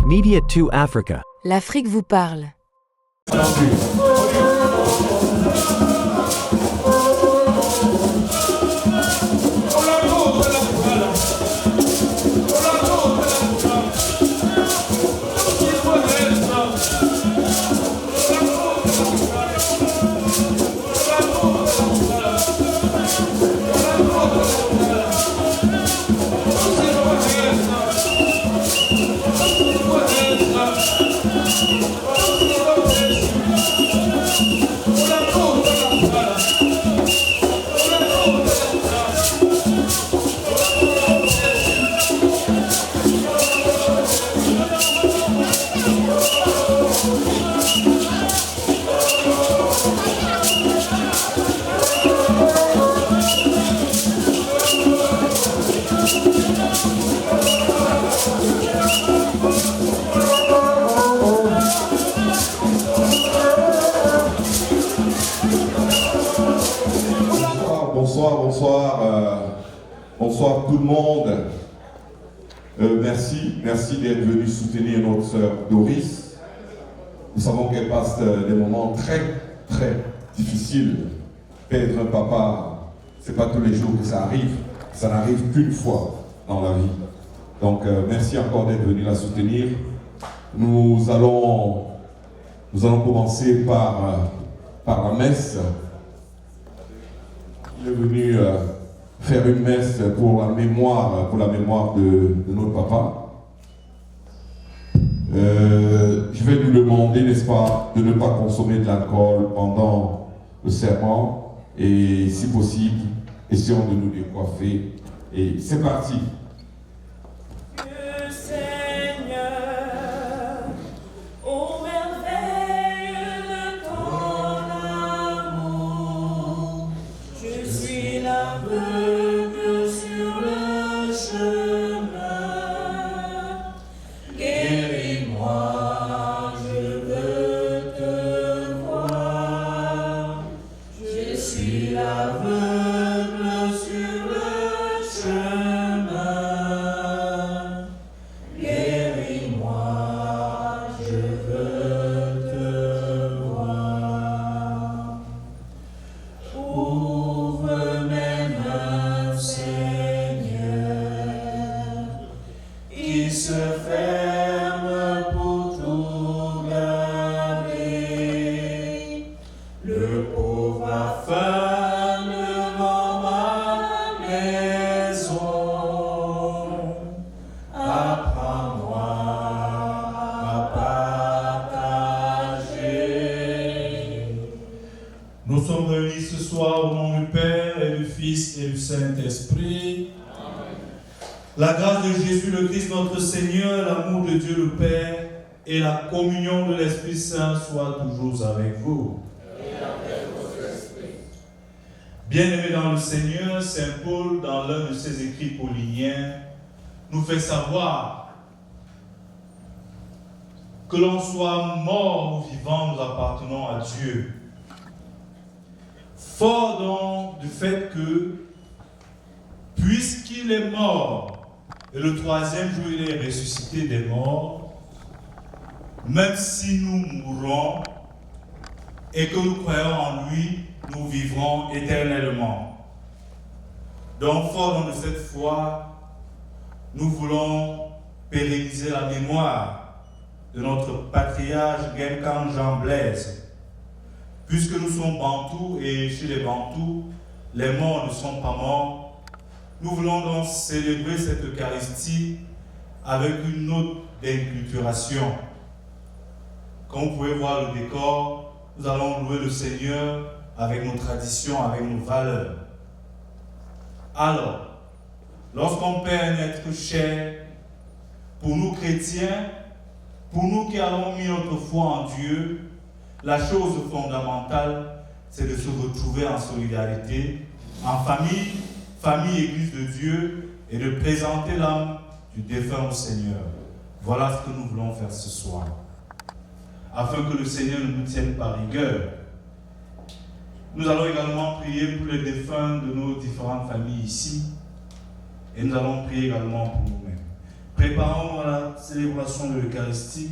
Media 2 Africa. L'Afrique vous parle. Bonsoir tout le monde. Merci d'être venu soutenir notre sœur Doris. Nous savons qu'elle passe des moments très difficiles. Perdre un papa, c'est pas tous les jours que ça arrive. Ça n'arrive qu'une fois dans la vie. Donc merci encore d'être venu la soutenir. Nous allons commencer par la messe. Il est venu faire une messe pour la mémoire de notre papa. Je vais lui demander, n'est-ce pas, de ne pas consommer de l'alcool pendant le serment et, si possible, essayons de nous décoiffer. Et c'est parti. Nous sommes réunis ce soir au nom du Père et du Fils et du Saint-Esprit. La grâce de Jésus le Christ notre Seigneur, l'amour de Dieu le Père et la communion de l'Esprit Saint soient toujours avec vous. Bien-aimés dans le Seigneur, Saint Paul, dans l'un de ses écrits pauliniens, nous fait savoir que l'on soit mort ou vivant, nous appartenons à Dieu. Fort donc du fait que, puisqu'il est mort, et le troisième jour il est ressuscité des morts, même si nous mourrons et que nous croyons en lui, nous vivrons éternellement. Donc, fort donc de cette foi, nous voulons pérenniser la mémoire de notre patriarche Genkan Jean Blaise. Puisque nous sommes bantous et chez les bantous, les morts ne sont pas morts, nous voulons donc célébrer cette Eucharistie avec une note d'inculturation. Comme vous pouvez voir le décor, nous allons louer le Seigneur avec nos traditions, avec nos valeurs. Alors, lorsqu'on perd un être cher, pour nous chrétiens, pour nous qui avons mis notre foi en Dieu, la chose fondamentale, c'est de se retrouver en solidarité, en famille Église de Dieu, et de présenter l'âme du défunt au Seigneur. Voilà ce que nous voulons faire ce soir. Afin que le Seigneur ne nous tienne par rigueur. Nous allons également prier pour les défunts de nos différentes familles ici, et nous allons prier également pour nous-mêmes. Préparons à la célébration de l'Eucharistie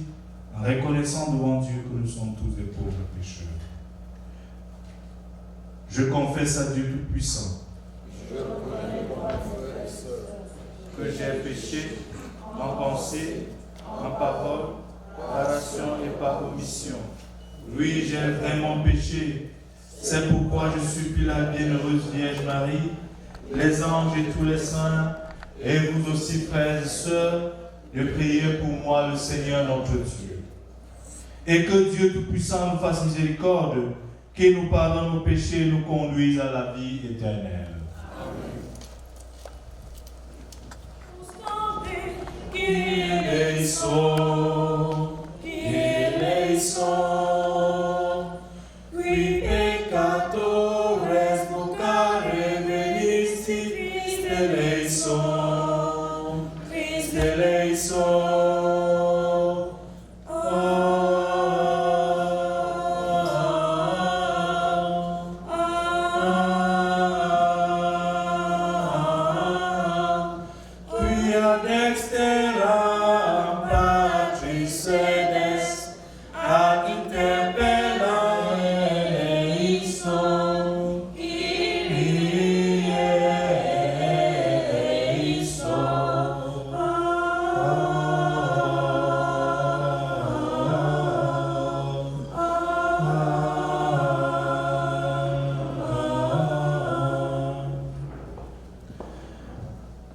en reconnaissant devant Dieu que nous sommes tous des pauvres pécheurs. Je confesse à Dieu Tout-Puissant que j'ai péché en pensée, en parole, par action et par omission. Oui, j'ai vraiment péché. C'est pourquoi je supplie la bienheureuse Vierge Marie, les anges et tous les saints, et vous aussi, frères et sœurs, de prier pour moi, le Seigneur notre Dieu. Et que Dieu Tout-Puissant nous fasse miséricorde, qu'il nous pardonne nos péchés et nous conduise à la vie éternelle. Qui peccatores vocare venisti, Christe eleison. Qui ad exteram Patris sedes, ad interpella eleison.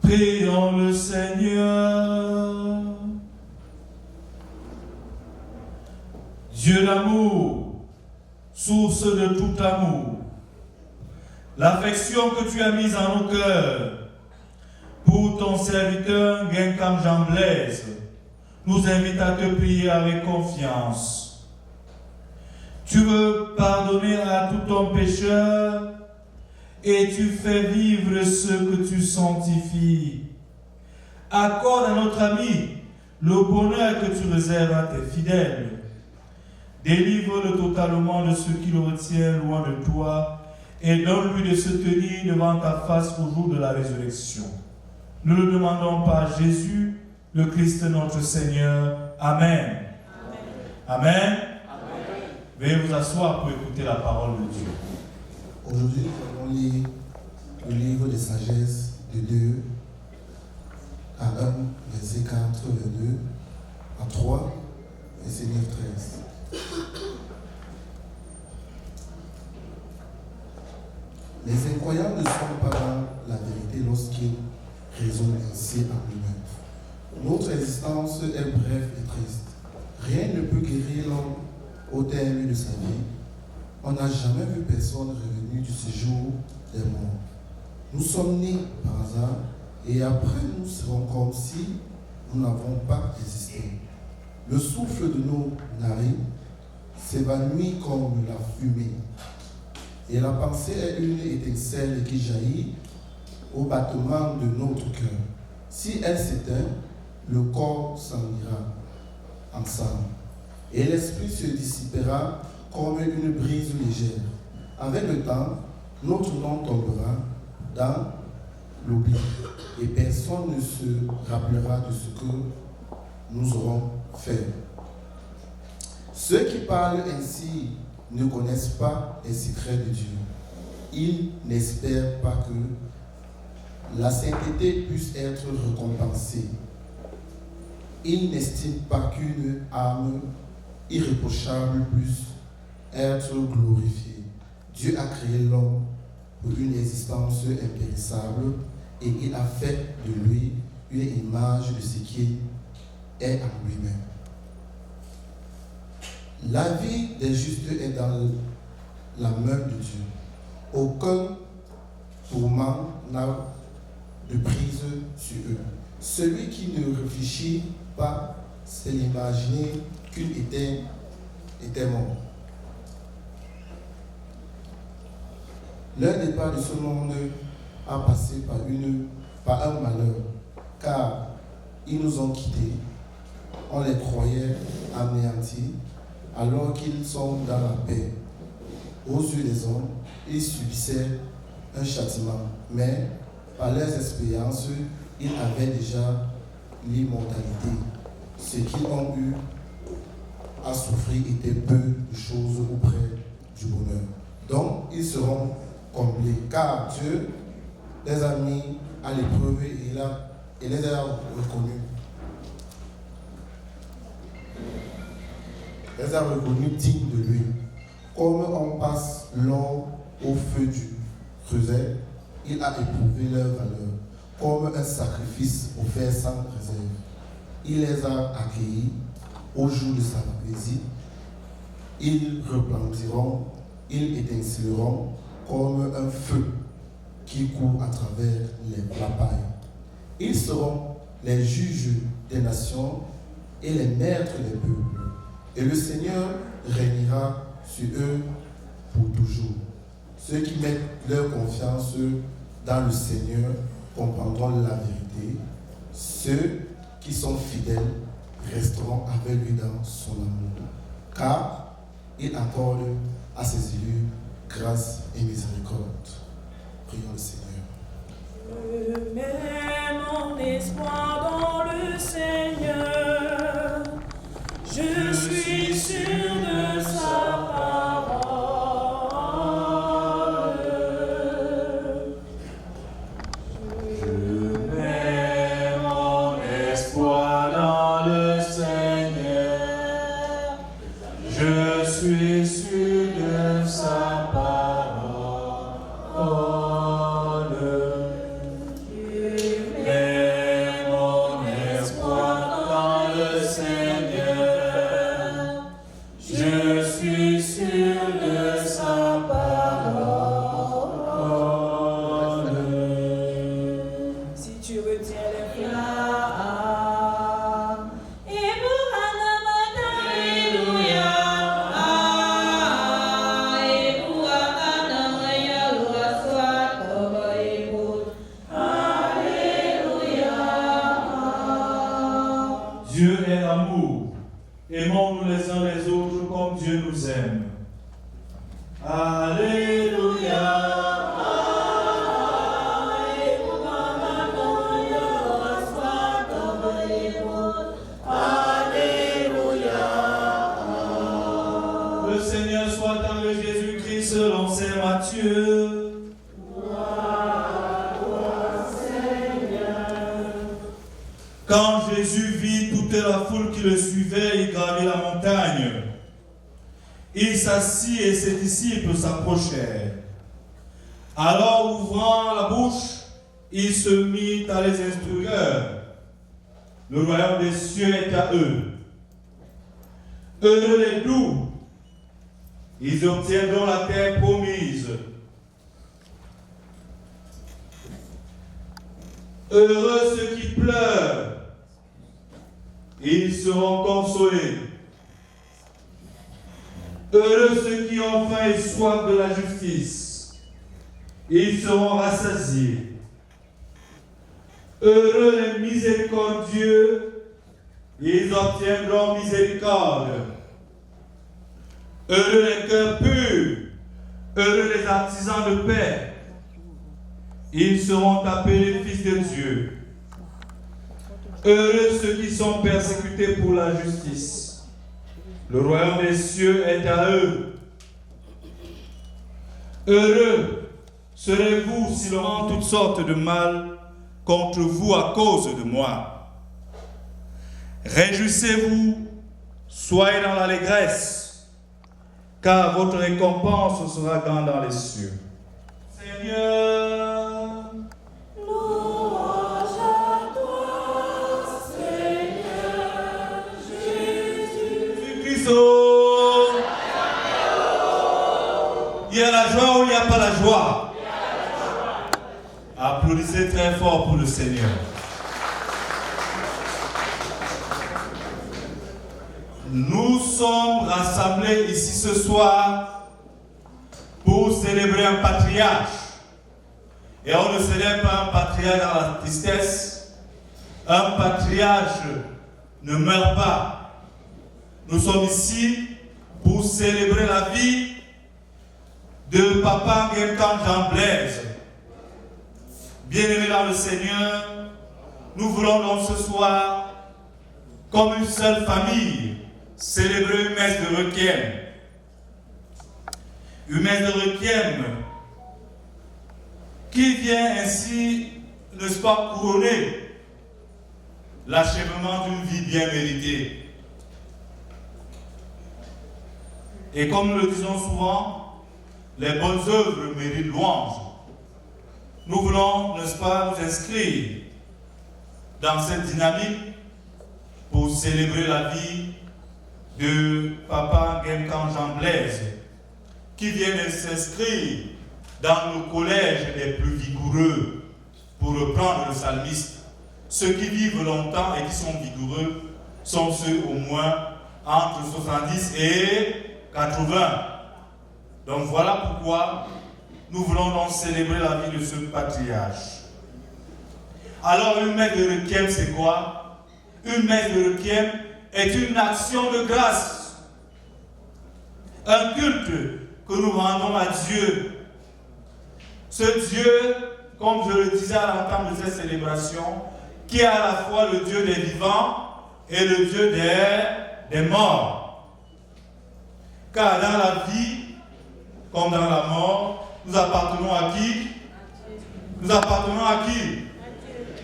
Prions le Seigneur. Dieu d'amour, source de tout amour, l'affection que tu as mise en nos cœurs pour ton serviteur Guincam Jean Blaise nous invite à te prier avec confiance. Tu veux pardonner à tout ton pécheur et tu fais vivre ceux que tu sanctifies. Accorde à notre ami le bonheur que tu réserves à tes fidèles. Délivre-le totalement de ce qui le retient loin de toi et donne-lui de se tenir devant ta face au jour de la résurrection. Nous le demandons par Jésus, le Christ notre Seigneur. Amen. Amen. Amen. Veuillez vous asseoir pour écouter la parole de Dieu. Aujourd'hui, nous allons lire le livre de sagesse de 2 à 1, verset 4, 22, à 3, verset 9, 13. Les incroyables ne sont pas dans la vérité lorsqu'ils raisonnent ainsi en lui-même. Notre existence est brève et triste. Rien ne peut guérir l'homme au terme de sa vie. On n'a jamais vu personne revenu du séjour des morts. Nous sommes nés par hasard et après nous serons comme si nous n'avons pas existé. Le souffle de nos narines s'évanouit comme la fumée. Et la pensée est une étincelle qui jaillit au battement de notre cœur. Si elle s'éteint, le corps s'en ira ensemble. Et l'esprit se dissipera comme une brise légère. Avec le temps, notre nom tombera dans l'oubli et personne ne se rappellera de ce que nous aurons fait. Ceux qui parlent ainsi ne connaissent pas les secrets de Dieu. Ils n'espèrent pas que la sainteté puisse être récompensée. Ils n'estiment pas qu'une âme irréprochable puisse être glorifiée. Dieu a créé l'homme pour une existence impérissable et il a fait de lui une image de ce qui est en lui-même. La vie des justes est dans la main de Dieu. Aucun tourment n'a de prise sur eux. Celui qui ne réfléchit pas, c'est l'imaginer qu'il était mort. Leur départ de ce monde a passé par un malheur, car ils nous ont quittés. On les croyait anéantis, alors qu'ils sont dans la paix. Aux yeux des hommes, ils subissaient un châtiment, mais par leurs expériences, ils avaient déjà l'immortalité. Ce qu'ils ont eu à souffrir était peu de choses auprès du bonheur. Donc, ils seront comblés, car Dieu les a mis à l'épreuve et il les a reconnus. Les a reconnus dignes de lui. Comme on passe l'or au feu du creuset, il a éprouvé leur valeur. Comme un sacrifice offert sans réserve, il les a accueillis au jour de sa plaisir. Ils replantiront, ils étinceleront comme un feu qui court à travers la paille. Ils seront les juges des nations et les maîtres des peuples. Et le Seigneur régnera sur eux pour toujours. Ceux qui mettent leur confiance dans le Seigneur comprendront la vérité. Ceux qui sont fidèles resteront avec lui dans son amour. Car il accorde à ses élus grâce et miséricorde. Prions le Seigneur. Je mets mon espoir dans le Seigneur. Je suis sûr de sa parole. Je mets mon espoir dans le Seigneur. Je suis sûr de sa parole. Je mets mon espoir dans le Seigneur. Je suis sûr de sa parole. Si tu retiens les flammes, et pour Alléluia, et pour Alléluia, Dieu est amour. Aimons-nous les uns les autres comme Dieu nous aime. Alléluia. Le Seigneur soit avec Jésus-Christ selon saint Matthieu. Quand Jésus vit toute la foule qui le suivait, il gravit la montagne. Il s'assit et ses disciples s'approchèrent. Alors, ouvrant la bouche, il se mit à les instruire. Le royaume des cieux est à eux. Heureux les doux, ils obtiendront la terre promise. Heureux ceux qui pleurent, ils seront consolés. Heureux ceux qui ont faim et soif de la justice, ils seront rassasiés. Heureux les miséricordieux, ils obtiendront miséricorde. Heureux les cœurs purs, heureux les artisans de paix, ils seront appelés fils de Dieu. Heureux ceux qui sont persécutés pour la justice, le royaume des cieux est à eux. Heureux serez-vous s'ils auront toutes sortes de mal contre vous à cause de moi. Réjouissez-vous, soyez dans l'allégresse, car votre récompense sera grande dans les cieux. Seigneur, louange à toi, Seigneur Jésus. Christ, il y a la joie ou il n'y a pas la joie? Applaudissez très fort pour le Seigneur. Nous sommes rassemblés ici ce soir pour célébrer un patriarche. Et on ne célèbre pas un patriarche dans la tristesse. Un patriarche ne meurt pas. Nous sommes ici pour célébrer la vie de Papa Nguyenkan Jean Blaise. Bien-aimé dans le Seigneur, nous voulons donc ce soir, comme une seule famille, célébrer une messe de requiem. Une messe de requiem qui vient ainsi, n'est-ce pas, couronner l'achèvement d'une vie bien méritée. Et comme nous le disons souvent, les bonnes œuvres méritent louange. Nous voulons, n'est-ce pas, nous inscrire dans cette dynamique pour célébrer la vie de Papa Ngenkan Jean Blaise, qui vient de s'inscrire dans le collège des plus vigoureux, pour reprendre le psalmiste. Ceux qui vivent longtemps et qui sont vigoureux sont ceux au moins entre 70 et 80. Donc voilà pourquoi nous voulons donc célébrer la vie de ce patriarche. Alors une messe de requiem, c'est quoi? Une messe de requiem est une action de grâce. Un culte que nous rendons à Dieu. Ce Dieu, comme je le disais à l'entame de cette célébration, qui est à la fois le Dieu des vivants et le Dieu des morts. Car dans la vie, comme dans la mort, nous appartenons à qui? Nous appartenons à qui?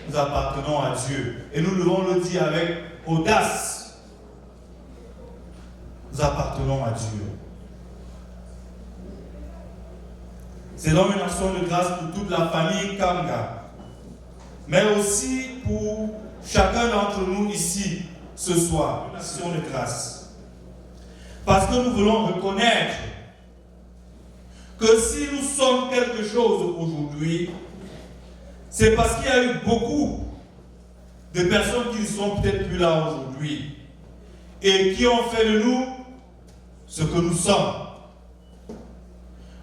Nous appartenons à Dieu. Et nous devons le dire avec audace. Nous appartenons à Dieu. C'est donc une action de grâce pour toute la famille Kanga, mais aussi pour chacun d'entre nous ici ce soir. Une action de grâce. Parce que nous voulons reconnaître que si nous sommes quelque chose aujourd'hui, c'est parce qu'il y a eu beaucoup de personnes qui ne sont peut-être plus là aujourd'hui et qui ont fait de nous ce que nous sommes.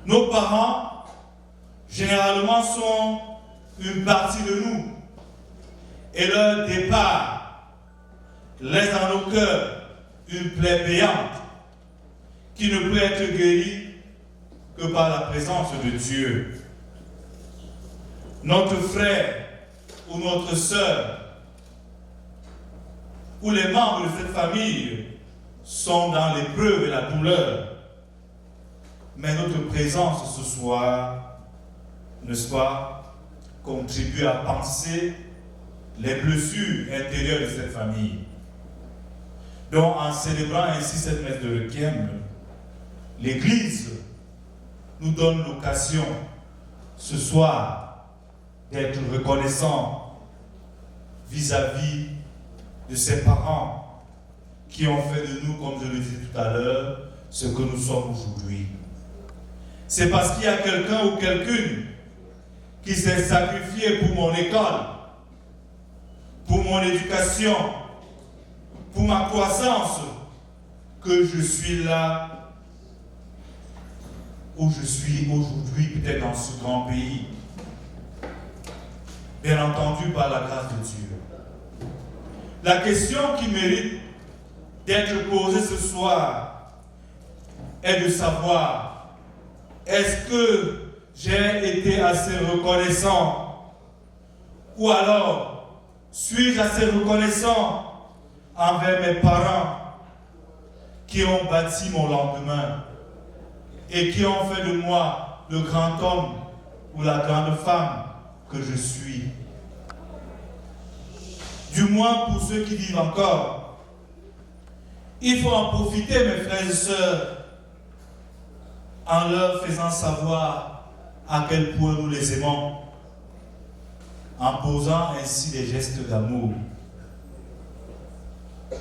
Nos parents, généralement, sont une partie de nous. Et leur départ laisse dans nos cœurs une plaie béante qui ne peut être guérie que par la présence de Dieu. Notre frère ou notre sœur ou les membres de cette famille sont dans l'épreuve et la douleur. Mais notre présence ce soir, n'est-ce pas, contribue à penser les blessures intérieures de cette famille. Donc, en célébrant ainsi cette messe de requiem, l'Église nous donne l'occasion ce soir d'être reconnaissant vis-à-vis de ses parents qui ont fait de nous, comme je le disais tout à l'heure, ce que nous sommes aujourd'hui. C'est parce qu'il y a quelqu'un ou quelqu'une qui s'est sacrifié pour mon école, pour mon éducation, pour ma croissance, que je suis là où je suis aujourd'hui, peut-être dans ce grand pays. Bien entendu, par la grâce de Dieu. La question qui mérite d'être posée ce soir est de savoir, est-ce que j'ai été assez reconnaissant? Ou alors, suis-je assez reconnaissant envers mes parents qui ont bâti mon lendemain et qui ont fait de moi le grand homme ou la grande femme que je suis? Du moins pour ceux qui vivent encore. Il faut en profiter, mes frères et sœurs, en leur faisant savoir à quel point nous les aimons, en posant ainsi des gestes d'amour.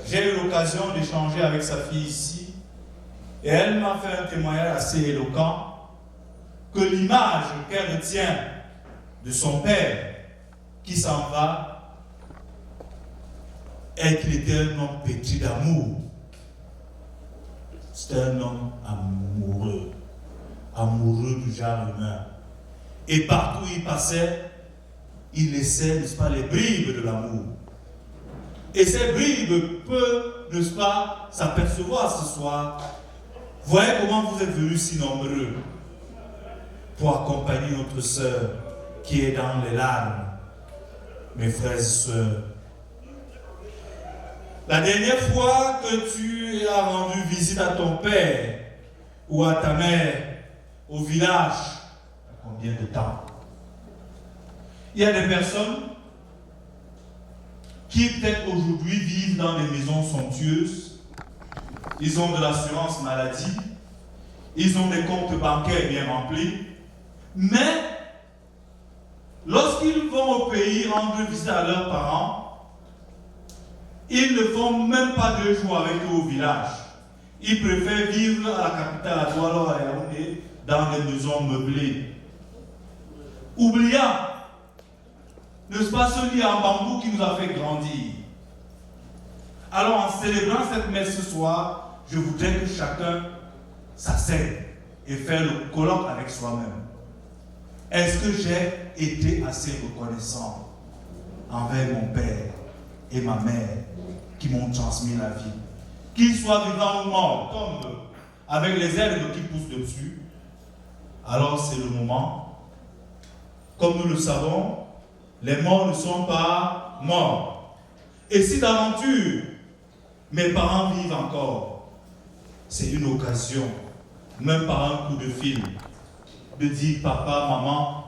J'ai eu l'occasion d'échanger avec sa fille ici, et elle m'a fait un témoignage assez éloquent, que l'image qu'elle retient de son père qui s'en va est qu'il était un homme pétri d'amour. C'était un homme amoureux, amoureux du genre humain. Et partout où il passait, il laissait, n'est-ce pas, les bribes de l'amour. Et ces bribes peuvent, n'est-ce pas, s'apercevoir ce soir. Voyez comment vous êtes venus si nombreux pour accompagner notre sœur qui est dans les larmes. mes frères et sœurs. La dernière fois que tu as rendu visite à ton père ou à ta mère au village, combien de temps? Il y a des personnes qui peut-être aujourd'hui vivent dans des maisons somptueuses, ils ont de l'assurance maladie, ils ont des comptes bancaires bien remplis, mais lorsqu'ils vont au pays rendre visite à leurs parents, ils ne font même pas 2 jours avec eux au village. Ils préfèrent vivre à la capitale, à Douala ou à Yaoundé, dans des maisons meublées. Oubliant, n'est-ce pas celui en bambou qui nous a fait grandir? Alors en célébrant cette messe ce soir, je voudrais que chacun s'asseye et fasse le colloque avec soi-même. Est-ce que j'ai été assez reconnaissant envers mon père et ma mère qui m'ont transmis la vie? Qu'ils soient vivants ou morts, comme avec les herbes qui poussent dessus, alors c'est le moment. Comme nous le savons, les morts ne sont pas morts. Et si d'aventure, mes parents vivent encore, c'est une occasion, même par un coup de fil, de dire papa, maman,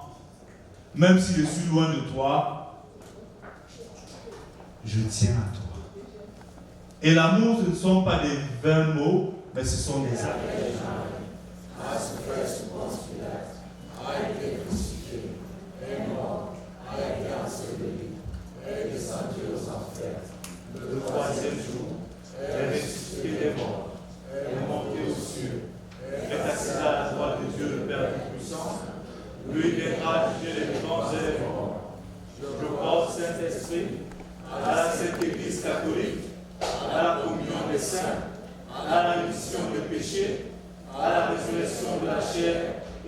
même si je suis loin de toi, je tiens à toi. Et l'amour, ce ne sont pas des vains mots, mais ce sont des actes. Le 3e jour, est ressuscité des morts, est monté aux cieux, est assis à la droite de Dieu le Père Tout-Puissant, lui viendra juger les vivants et les morts. Je porte Saint-Esprit, à la Sainte Église catholique, à la communion des saints, à la rémission des péchés, à la résurrection de la chair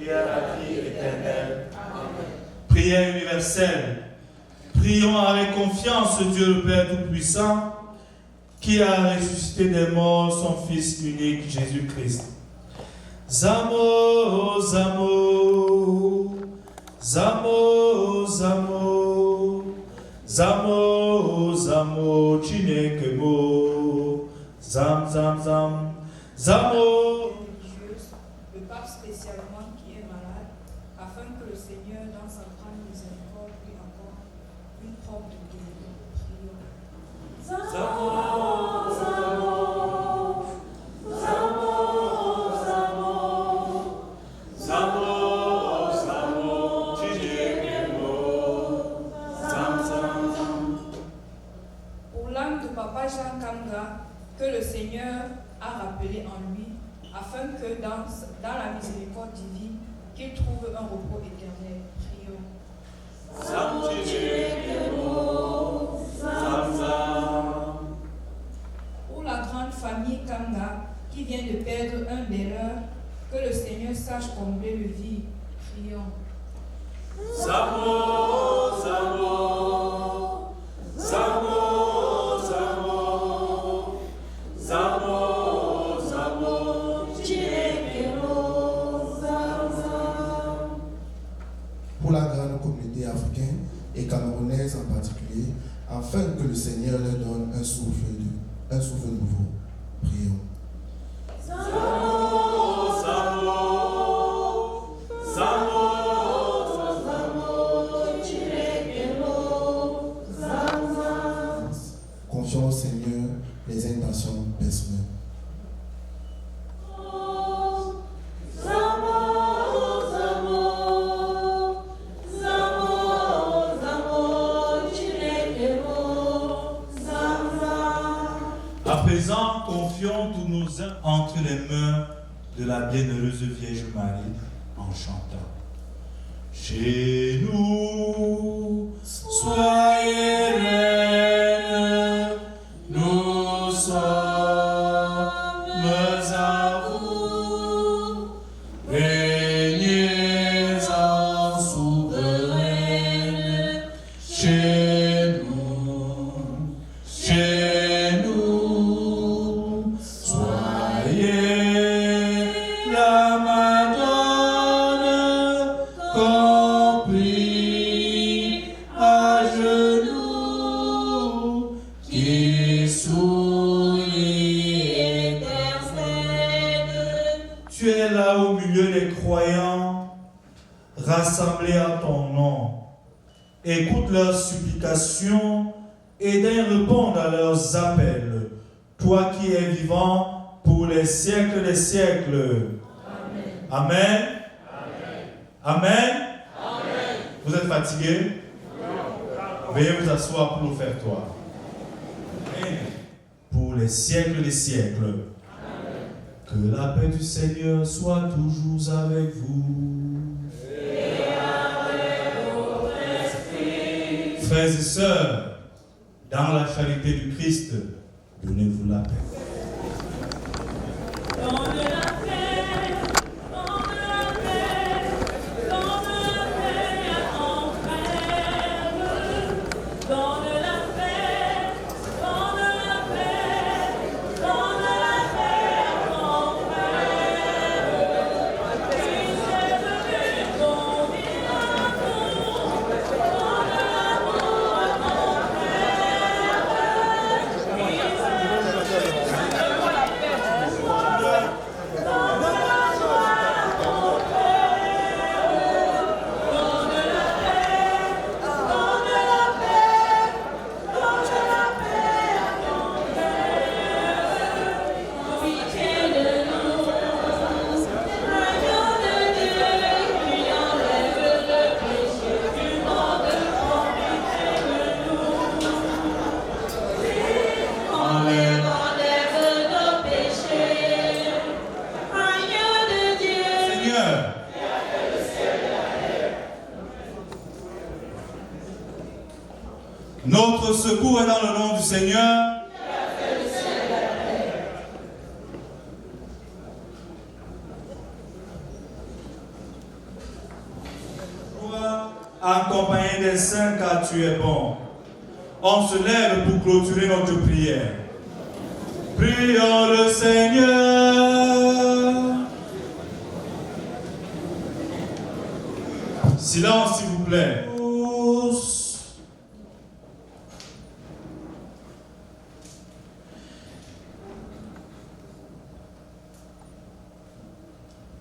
et à la vie éternelle. Amen. Prière universelle. Prions avec confiance Dieu le Père Tout-Puissant, qui a ressuscité des morts son Fils unique Jésus-Christ. Zamo, Zamo, Zamo, Zamo, Zamo, Zamo, Chinekemo, Zam, Zam, Zam, Zamo. Le pape spécialement qui est malade, afin que le Seigneur, dans sa grande miséricorde, lui accorde une propre de guérison. Prions. Zamo, Zamo, Zamo, Zamo, Zamo, Zamo, Chinekemo, Zam, Zam, Zam. Pour l'âme de Papa Jean Kanga, que le Seigneur a rappelé en lui, afin que dans la miséricorde divine, qu'il trouve un repos éternel. Prions. Zam, Chinekemo, Zam, Zam. Pour la grande famille Kanga, qui vient de perdre un des leurs, que le Seigneur sache combler le vide. Prions. Zamo, Zamo, Zamo, Zamo, Zamo, Zamo, Chinekemo, Zam, Zam. Pour la grande communauté africaine et camerounaise en particulier, afin que le Seigneur leur donne un souffle nouveau. Prions. Zamo, Zamo, Zamo, Zamo, Chinekemo, Zam, Zam. Confions au Seigneur les intentions personnelles. À présent, confions tous nos âmes entre les mains de la bienheureuse Vierge Marie en chantant. Chez nous, soyez reine, nous sommes à vous, régnez en souveraine, chez nous, soyez la Madone, compris à genoux. milieu des croyants rassemblés à ton nom. Écoute leurs supplications et daigne répondre à leurs appels, toi qui es vivant pour les siècles des siècles. Amen. Amen. Amen. Amen. Vous êtes fatigués? Veuillez vous asseoir pour l'offertoire. Pour les siècles des siècles. Amen. Que la paix du Seigneur soit toujours avec vous. Et avec votre esprit. Frères et sœurs, dans la charité du Christ, donnez-vous la paix. Notre secours est dans le nom du Seigneur. Accompagné des saints car tu es bon. On se lève pour clôturer notre prière. Prions le Seigneur. Silence s'il vous plaît.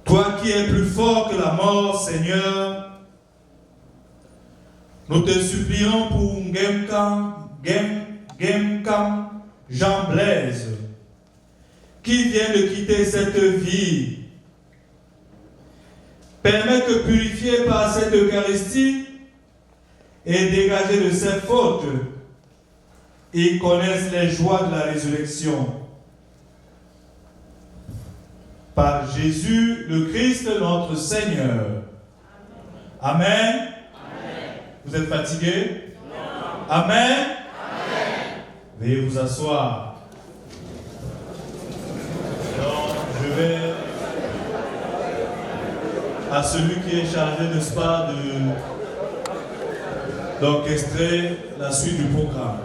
Toi qui es plus fort que la mort, Seigneur, nous te supplions pour Gemkam Jean Blaise, qui vient de quitter cette vie. Permets que, purifié par cette Eucharistie et dégagé de ses fautes, il connaisse les joies de la résurrection. Par Jésus, le Christ, notre Seigneur. Amen. Amen. Vous êtes fatigués? Non. Amen. Amen. Veuillez vous asseoir. Alors, je vais à celui qui est chargé, n'est-ce pas, d'orchestrer la suite du programme.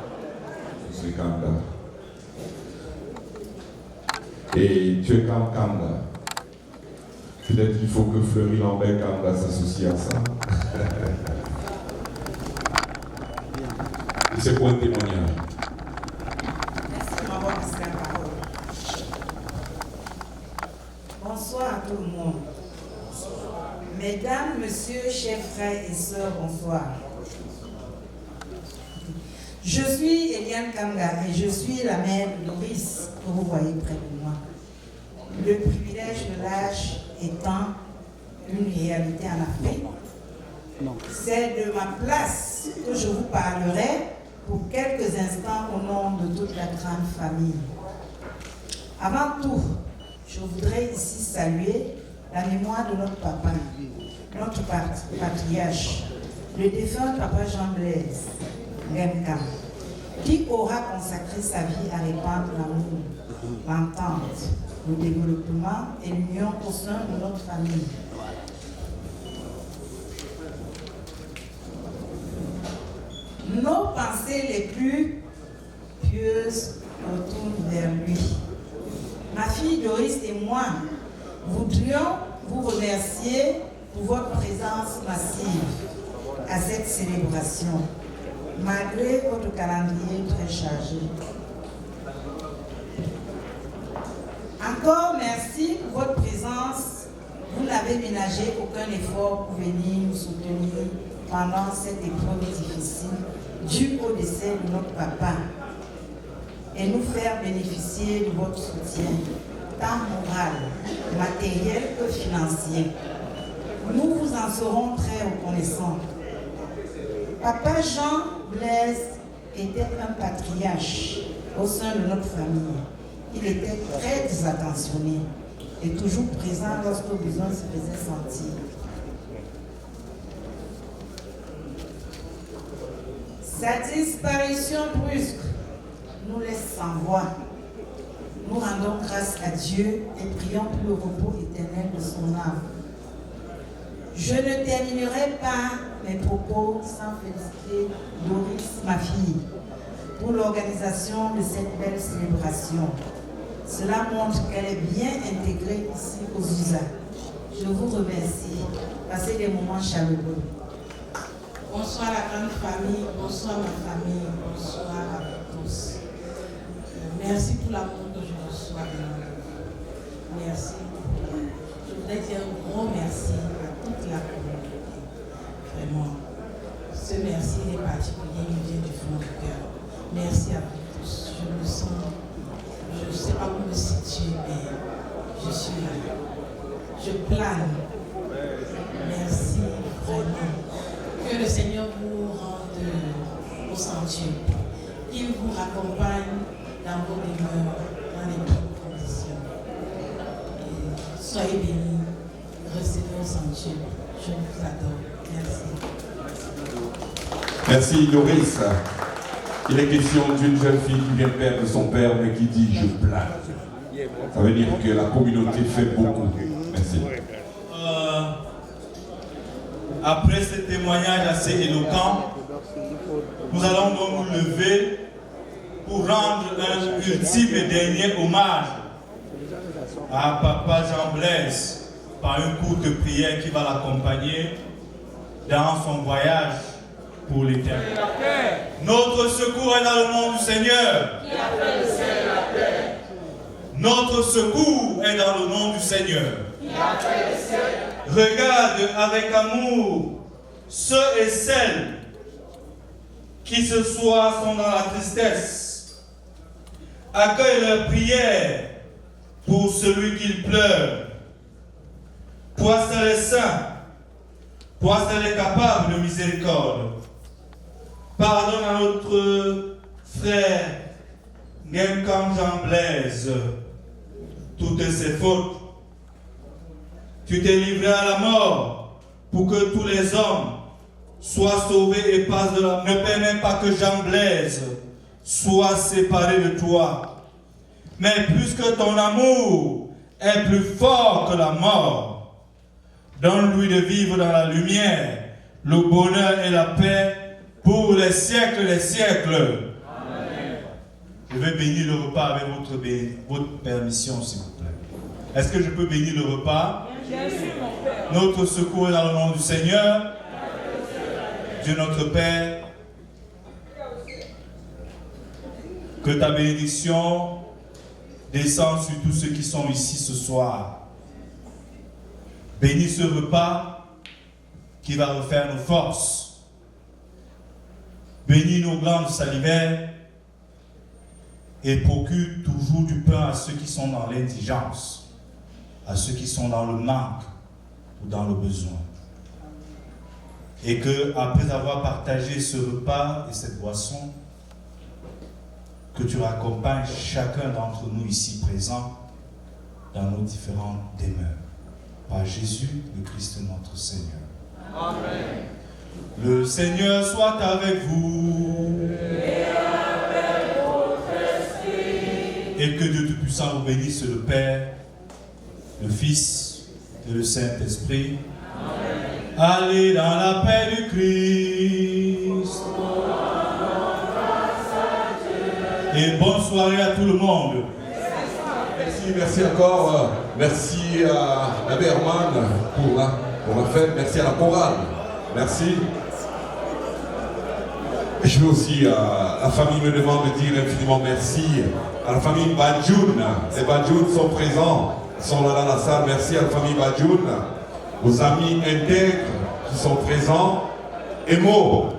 C'est Kanda. Et tu es comme Kanda. Peut-être qu'il faut que Fleury Lambert Kanda s'associe à ça. Et c'est pour un témoignage. Merci d'avoir pris la parole. Bonsoir à tout le monde. Mesdames, messieurs, chers frères et sœurs, bonsoir. Je suis Eliane Kanga et je suis la mère de Doris, que vous voyez près de moi. Le privilège de l'âge étant une réalité en Afrique, c'est de ma place que je vous parlerai pour quelques instants au nom de toute la grande famille. Avant tout, je voudrais ici saluer la mémoire de notre papa, notre patriarche, le défunt papa Jean Blaise Gemkam, qui aura consacré sa vie à répandre l'amour, l'entente, le développement et l'union au sein de notre famille. Nos pensées les plus pieuses retournent vers lui. Ma fille Doris et moi voudrions vous remercier pour votre présence massive à cette célébration, malgré votre calendrier très chargé. Encore merci pour votre présence Vous n'avez ménagé aucun effort pour venir nous soutenir pendant cette épreuve difficile due au décès de notre papa et nous faire bénéficier de votre soutien, tant moral, matériel que financier. Nous vous en serons très reconnaissants. Papa Jean Blaise était un patriarche au sein de notre famille. Il était très désattentionné et toujours présent lorsque le besoin se faisait sentir. Sa disparition brusque nous laisse sans voix. Nous rendons grâce à Dieu et prions pour le repos éternel de son âme. Je ne terminerai pas mes propos sans féliciter Doris, ma fille, pour l'organisation de cette belle célébration. Cela montre qu'elle est bien intégrée ici aux USA. Je vous remercie. Passez des moments chaleureux. Bonsoir la grande famille, bonsoir ma famille, bonsoir à vous tous. Merci pour l'amour que je reçois de vous. Merci. Je voudrais dire un gros merci à toute la communauté. Vraiment. Ce merci est particulier, il vient du fond du cœur. Merci à vous tous. Je me sens, je ne sais pas où me situer, mais je suis là. Je plane. Merci vraiment. Que le Seigneur vous rende au sanctuaire. Qu'il vous raccompagne dans vos demeures, dans les bonnes conditions. Et soyez bénis. Recevez au sanctuaire. Je vous adore. Merci. Merci Doris. Il est question d'une jeune fille qui vient perdre son père, mais qui dit « je plane ». Ça veut dire que la communauté fait beaucoup. Merci. Après ce témoignage assez éloquent, nous allons donc nous lever pour rendre un ultime et dernier hommage à Papa Jean Blaise par une courte prière qui va l'accompagner dans son voyage pour l'éternité. Notre secours est dans le nom du Seigneur. Qui a fait le ciel et la terre. Notre secours est dans le nom du Seigneur. Qui a fait le ciel. Regarde avec amour ceux et celles qui ce soir sont dans la tristesse. Accueille leur prière pour celui qui pleure. Toi seul est saint. Toi seul est capable de miséricorde. Pardonne à notre frère Ngemkam Jean Blaise toutes ses fautes. Tu t'es livré à la mort pour que tous les hommes soient sauvés et passent de la... Ne permets pas que Jean Blaise soit séparé de toi. Mais puisque ton amour est plus fort que la mort, donne-lui de vivre dans la lumière, le bonheur et la paix pour les siècles des siècles. Amen. Je vais bénir le repas avec votre permission, s'il vous plaît. Est-ce que je peux bénir le repas? Bien sûr, mon Père. Notre secours est dans le nom du Seigneur. Dieu notre Père. Que ta bénédiction descende sur tous ceux qui sont ici ce soir. Bénis ce repas qui va refaire nos forces. Bénis nos glandes salivaires et procure toujours du pain à ceux qui sont dans l'indigence, à ceux qui sont dans le manque ou dans le besoin. Et que, après avoir partagé ce repas et cette boisson, que tu raccompagnes chacun d'entre nous ici présents dans nos différentes demeures. Par Jésus, le Christ notre Seigneur. Amen. Le Seigneur soit avec vous. Et avec votre esprit. Et que Dieu Tout-Puissant vous bénisse, le Père, le Fils et le Saint-Esprit. Amen. Allez dans la paix du Christ. Et bonne soirée à tout le monde. Merci encore. Merci à la Berman pour la fête. Merci à la chorale. Merci. Et je veux aussi, la famille me demande de dire infiniment merci à la famille Badjoun. Les Badjoun sont présents. qui sont là dans la salle. Merci à la famille Badjoun, aux amis intègres qui sont présents. Emo,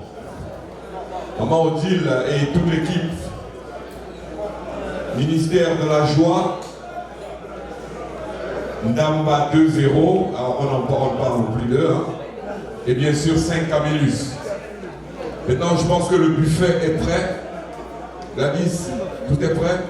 Maman Odile et toute l'équipe. Ministère de la Joie, Ndamba 2-0, alors on parle plus d'eux, hein. Et bien sûr 5 Camélus. Maintenant je pense que le buffet est prêt. Gladys, tout est prêt?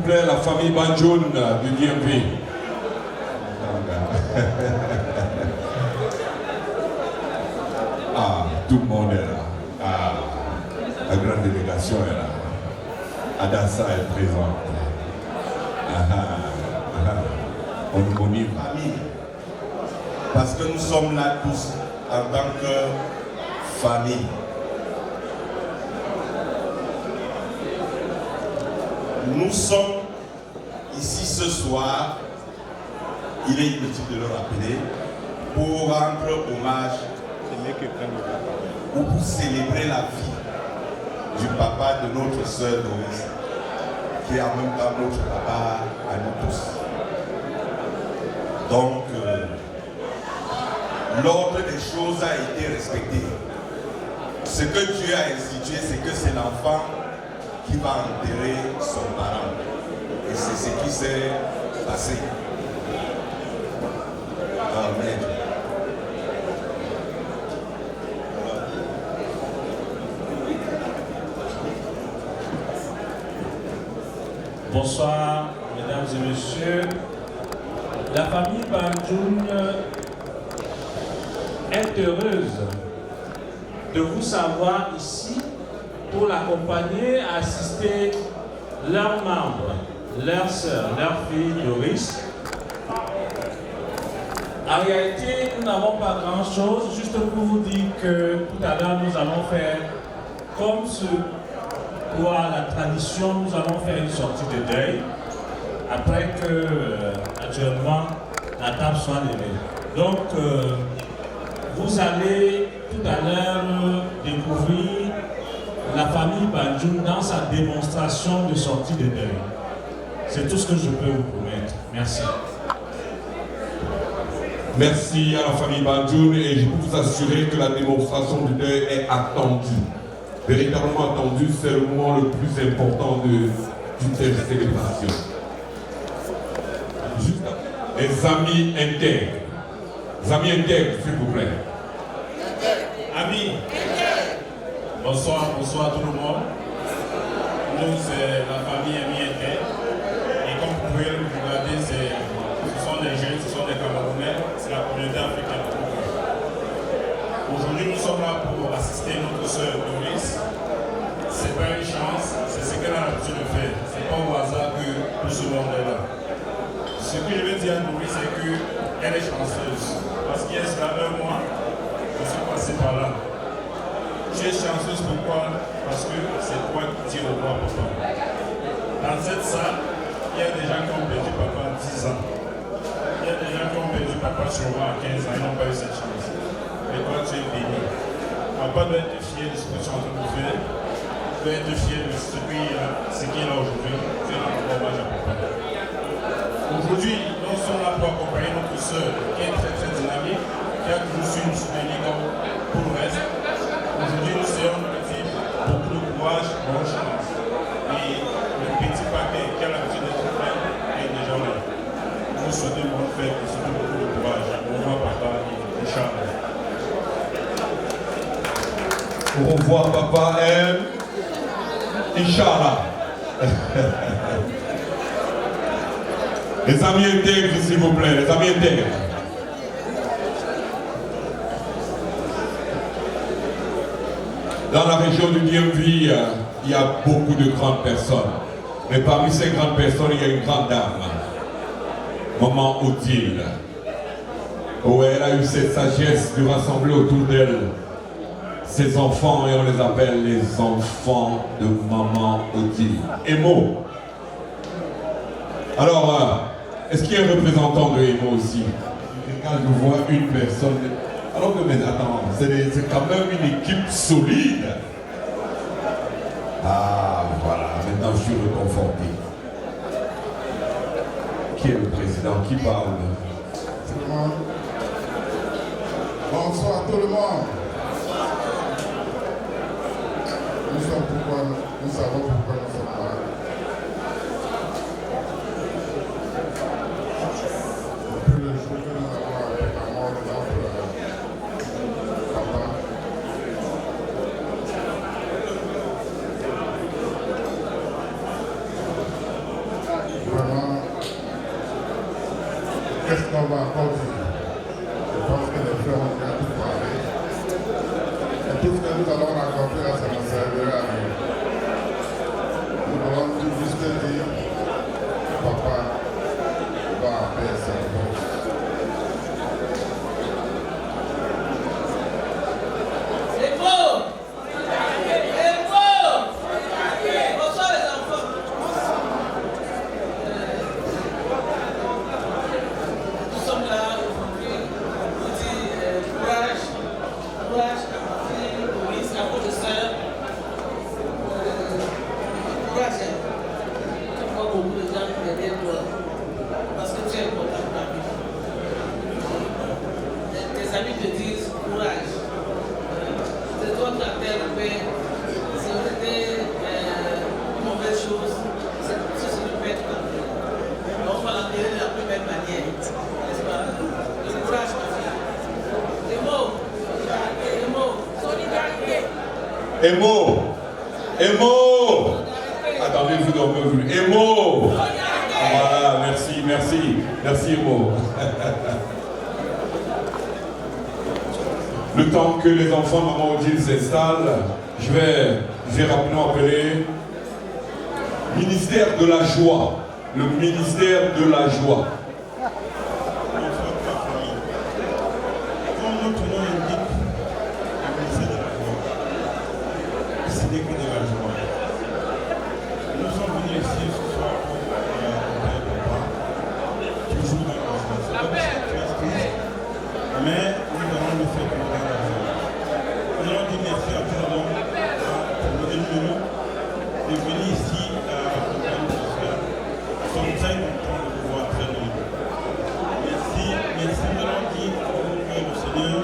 La famille Badjoun du DMV. Ah, tout le monde est là. Ah, la grande délégation est là. Adassa est présente. On y va. Parce que nous sommes là tous en tant que famille. Nous sommes ici ce soir, il est inutile de le rappeler, pour rendre hommage ou pour célébrer la vie du papa de notre sœur Doris, qui est en même temps notre papa à nous tous. Donc, l'ordre des choses a été respecté. Ce que Dieu a institué, c'est que c'est l'enfant qui va enterrer son parent. Et c'est ce qui s'est passé. Amen. Bonsoir, mesdames et messieurs. La famille Badjoun est heureuse de vous savoir ici pour l'accompagner à assister leurs membres, leurs sœurs, leurs filles Doris. En réalité, nous n'avons pas grand-chose, juste pour vous dire que tout à l'heure, nous allons faire, comme ce pour la tradition, nous allons faire une sortie de deuil, après que, naturellement, la table soit levée. Donc, vous allez tout à l'heure découvrir la famille Banjoun dans sa démonstration de sortie de deuil. C'est tout ce que je peux vous promettre. Merci. Merci à la famille Banjoun et je peux vous assurer que la démonstration du deuil est attendue. Véritablement attendue, c'est le moment le plus important d'une telle célébration. Juste après, les amis intègres. Les amis intègres, s'il vous plaît. Amis, bonsoir tout le monde. Nous, c'est la famille Ami Intègre. Et comme vous pouvez le regarder, ce sont des jeunes, ce sont des Camerounais, c'est la communauté africaine. Aujourd'hui, nous sommes là pour assister notre sœur Doris. C'est pas une chance, c'est ce qu'elle a l'habitude de faire. C'est pas au hasard que tout ce monde est là. Ce que je veux dire à Doris, c'est qu'elle est chanceuse. Parce qu'il y a cela 1 mois, je suis passé par là. Tu es chanceuse pourquoi? Parce que c'est toi qui tires au roi papa. Dans cette salle, il y a des gens qui ont perdu papa à 10 ans. Il y a des gens qui ont perdu papa sur moi à 15 ans, ils n'ont pas eu cette chance. Mais toi, tu es béni. Papa doit être fier de ce que tu es en train de faire. Tu dois être fier de ce qu'il a aujourd'hui. Tu es un hommage à papa. Aujourd'hui, nous sommes là pour accompagner notre soeur qui est très très dynamique, qui a toujours su nous soutenir comme pour le reste. Aujourd'hui, nous serons petits, beaucoup de courage, bonne chance. Et le petit paquet qui a l'habitude d'être plein est déjà là. Nous souhaitons bonne fête et surtout beaucoup de courage. Au revoir papa et Inch'Allah. Au revoir papa et Inch'Allah. Les amis intègres, s'il vous plaît, les amis intègres. Dans la région du DMV, il y a beaucoup de grandes personnes. Mais parmi ces grandes personnes, il y a une grande dame, Maman Odile. Où elle a eu cette sagesse de rassembler autour d'elle ses enfants, et on les appelle les enfants de Maman Odile. Emo. Alors, est-ce qu'il y a un représentant de Emo aussi? Quand je vois une personne, alors que, mais attends, c'est quand même une équipe solide. Ah, voilà, maintenant je suis reconforté. Qui est le président? Qui parle? Tout le monde. Bonsoir tout le monde. Nous savons pourquoi nous sommes là. Depuis le jour que nous avons appris la mort de notre papa, vraiment, qu'est-ce qu'on va encore dire? Je pense que les frères ont bien tout parlé. Et tout ce que nous allons raconter là, ça nous servira à nous. Nous allons tout juste dire, papa va en paix, c'est bon. C'est beau! C'est beau! Bonsoir les enfants! Nous sommes là aujourd'hui. On dit courage à ma fille Doris, à vos sœurs. Courage. Tu vois beaucoup de gens qui derrière toi parce que tu es important pour la vie. Tes amis te disent courage. C'est toi qui as fait le paix. Si c'était une mauvaise chose, c'est ce que peut être compris. On va l'enterrer de la plus belle manière. N'est-ce pas? Le courage, ma fille. Les mots. Les mots. Solidarité. Emo. Emo. Attendez, vous dormez aujourd'hui. Emo. Voilà, merci, merci. Merci, Emo. Le temps que les enfants de Maman Odile s'installent, je vais rapidement appeler Ministère de la joie. Le ministère de la joie. Comme notre nom indique, le ministère de la joie, ce n'est que de la joie. Nous sommes venus ici ce soir pour accompagner papa, toujours dans la joie. Mais nous allons le faire pour la joie. Nous allons dire merci à tout le monde pour nous aider de venir ici à accompagner ce soir. Nous sommes très contents de vous voir très loin. Merci, merci, nous allons dire que le Seigneur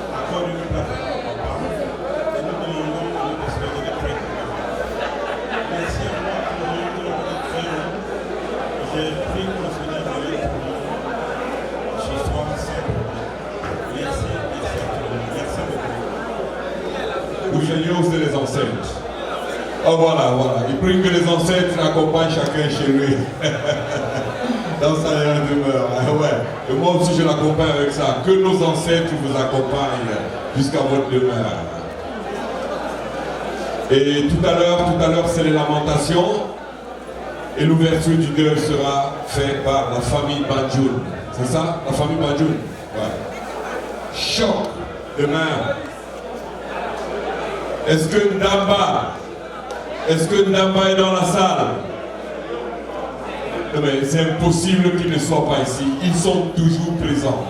accorde une place à papa et nous demandons à notre Seigneur de l'être très content. Merci à moi pour le monde de l'être très loin. J'ai pris que le Seigneur de l'être pour nous. Je suis simple. Merci, merci à tout le monde. Merci beaucoup. Le Seigneur, c'est les ancêtres. Oh voilà, voilà. Il prie que les ancêtres accompagnent chacun chez lui. Dans sa demeure. Ouais. Et moi aussi je l'accompagne avec ça. Que nos ancêtres vous accompagnent jusqu'à votre demeure. Et tout à l'heure, c'est les lamentations. Et l'ouverture du deuil sera faite par la famille Banjoul. C'est ça? La famille Banjoul? Ouais. Choc demain. Est-ce que Ndamba est dans la salle? C'est impossible qu'ils ne soient pas ici. Ils sont toujours présents.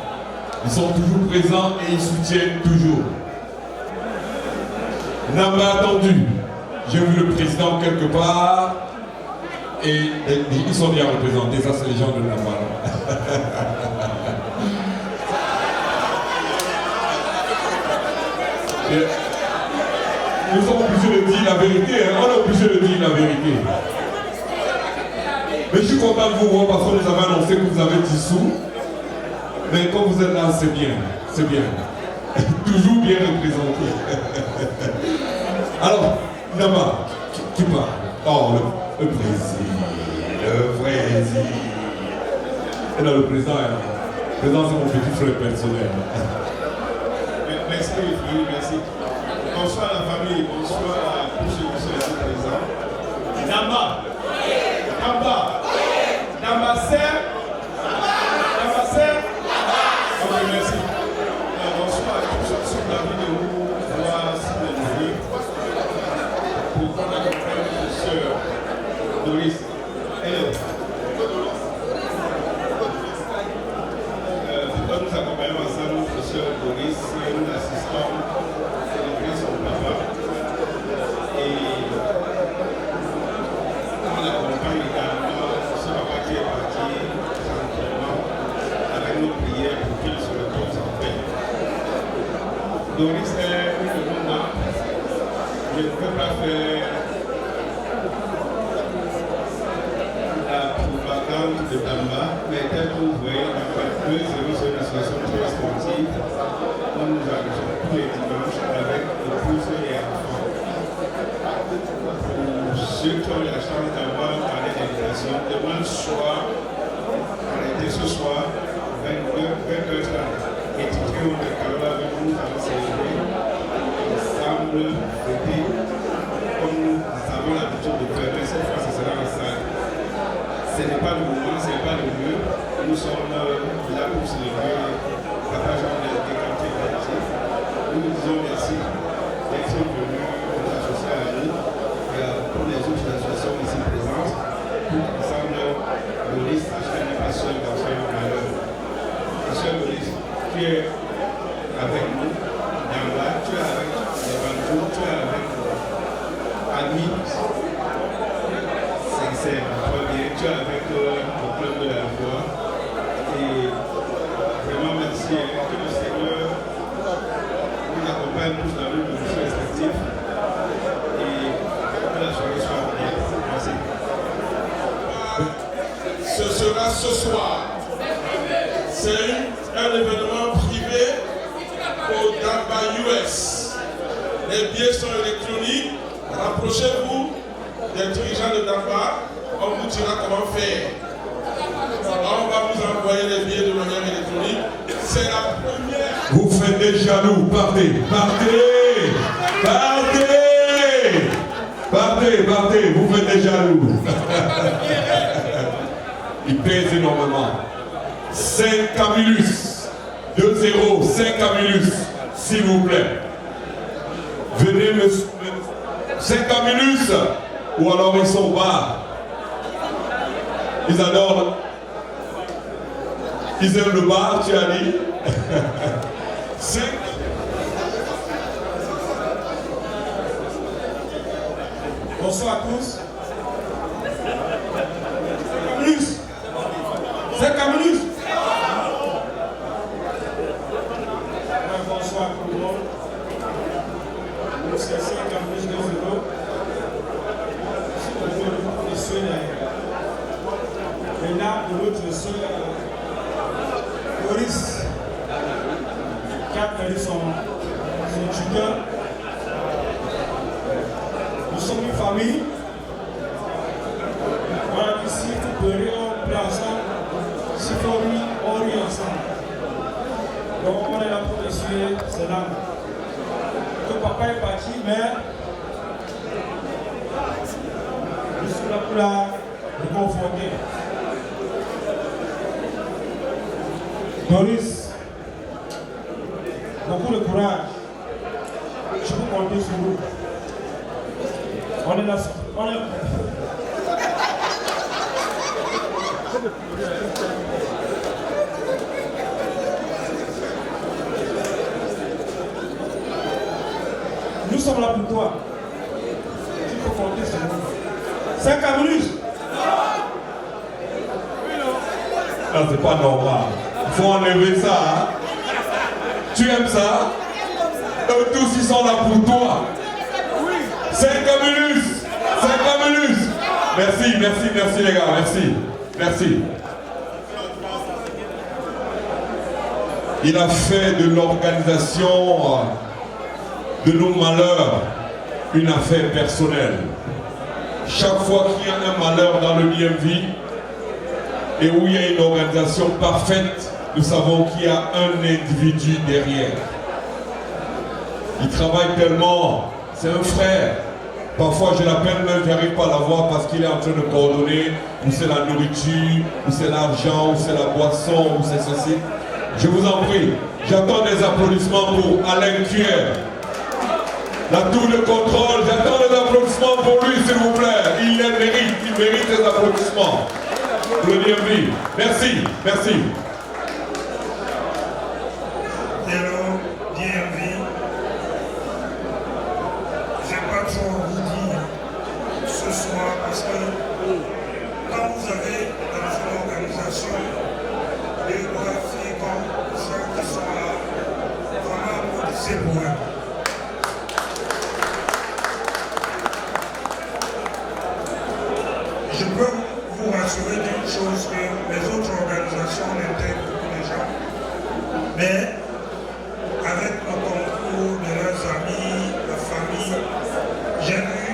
Ils sont toujours présents et ils soutiennent toujours. Ndamba attendu. J'ai vu le président quelque part et ils sont bien représentés. Ça, c'est les gens de Ndamba. Nous sommes obligés de dire la vérité, hein? On est obligé de dire la vérité. Mais je suis content de vous voir parce que nous avons annoncé que vous avez 10 sous. Mais quand vous êtes là, c'est bien. C'est bien. Toujours bien représenté. Alors, Nama, qui parle? Oh, le Brésil. Le Brésil. Et là, le président, c'est mon petit frère personnel. Merci, merci. Bonsoir la famille, bonsoir à tous ceux qui sont ici présents. Namba, Namba, Namba sert, Namba sert. Ok, merci. Bonsoir à tous ceux qui sont d'avis de vous voir si le lieu pour qu'on accompagne notre sœur Doris. Pourquoi nous accompagnons ensemble notre sœur Doris et nous l'assistons. Son papa et on accompagne également ce papa qui est parti tranquillement avec nos prières pour qu'il se repose en paix. Doris est une maman. Je ne peux pas faire la propagande de Ndamba, mais tel que vous voyez, Ndamba 2 c'est une association très sportive. Nous nous arrêtons tous les dimanches avec épouse et enfants. Pour ceux qui ont la chance d'avoir parlé d'invitation, demain soir, arrêtez ce soir, 22h30, étudier au Carola avec nous, allons célébrer ensemble, fêter, comme nous avons l'habitude de faire, mais cette fois ce sera en salle. Ce n'est pas le moment, ce n'est pas le lieu, nous sommes là pour célébrer Papa Jean-Pierre. Nous nous disons merci d'être venus nous associer à nous et à toutes les autres associations ici présentes pour ensemble Doris, je n'ai pas seul dans ce malheur. Monsieur Doris, tu es avec nous, Ndamba, tu es avec les Banjoul, tu es avec amis sincères, très bien, tu es avec le club de la foi et vraiment merci que le Seigneur accompagne tous dans nos missions respectives et que la soirée soit bien. Merci. Ce sera ce soir. C'est un événement privé au Ndamba US. Les billets sont électroniques. Rapprochez-vous des dirigeants de Ndamba. On vous dira comment faire. On va vous envoyer les billets de manière électronique. C'est la première. Vous faites des jaloux, partez, vous faites des jaloux. pèse énormément. 5 Camillus. 2-0, 5 Camillus, s'il vous plaît. Venez me... 5 Camillus, ou alors ils sont bas. Ils adorent. Ils aiment le bar, tu as dit. 5. Bonsoir à tous. Camillus. C'est Camillus. Bonsoir tout le monde. C'est Camillus de Zéro. Je suis là de l'autre soeur Boris qui a perdu son tuteur. Nous sommes une famille. Voilà, ici, tout pleurer, on pleure ensemble. S'il faut rire, on rit ensemble. Donc, on est là pour essuyer ses larmes. Que papa est parti, mais je suis là pour la réconforter. Doris, beaucoup de courage. Je peux compter sur vous. On est là. Nous sommes là pour toi. Tu peux compter sur nous. C'est Camillus. Non, c'est pas normal. Il faut enlever ça. Hein? Tu aimes ça? Eux tous, ils sont là pour toi. C'est Camillus. C'est Camillus. Merci, merci, merci les gars. Merci. Merci. Il a fait de l'organisation de nos malheurs une affaire personnelle. Chaque fois qu'il y a un malheur dans le BMV et où il y a une organisation parfaite, nous savons qu'il y a un individu derrière. Il travaille tellement, c'est un frère. Parfois je l'appelle même, je n'arrive pas à la voir parce qu'il est en train de coordonner, ou c'est la nourriture, ou c'est l'argent, ou c'est la boisson, ou c'est ceci. Je vous en prie, j'attends des applaudissements pour Alain Cuer. La tour de contrôle, j'attends des applaudissements pour lui, s'il vous plaît. Il les mérite, il mérite des applaudissements. Le DMV. Merci, merci. Hello, DMV. Je n'ai pas trop à vous dire ce soir parce que quand vous avez dans une organisation des grands filles comme ceux qui sont là, vraiment applaudissez pour eux. Je peux vous rassurer d'une chose que les autres organisations intègrent beaucoup de gens, mais avec le concours de leurs amis, la famille, j'ai vu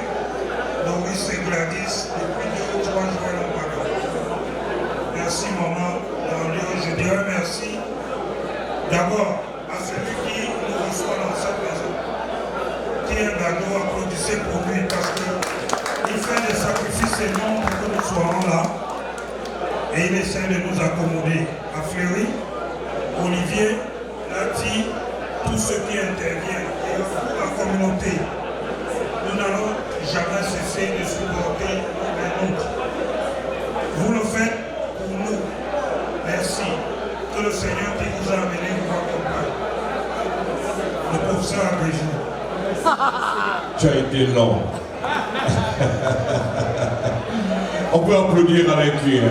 Doris et Gladys depuis 2 ou 3 jours et pardon. Merci maman, je dirais merci d'abord à celui qui nous reçoit dans cette maison, qui est Gado, applaudissez pour lui parce qu'il fait des sacrifices énormes pour que nous soyons là et il essaie de nous accommoder. À Fleury, Olivier, Nati, tous ceux qui interviennent et la communauté, nous n'allons jamais cesser de supporter les nôtres. Vous le faites pour nous. Merci. Que le Seigneur qui vous a amené vous accompagne. Le professeur Agrégé. Tu as été long. On peut applaudir avec lui. Hein?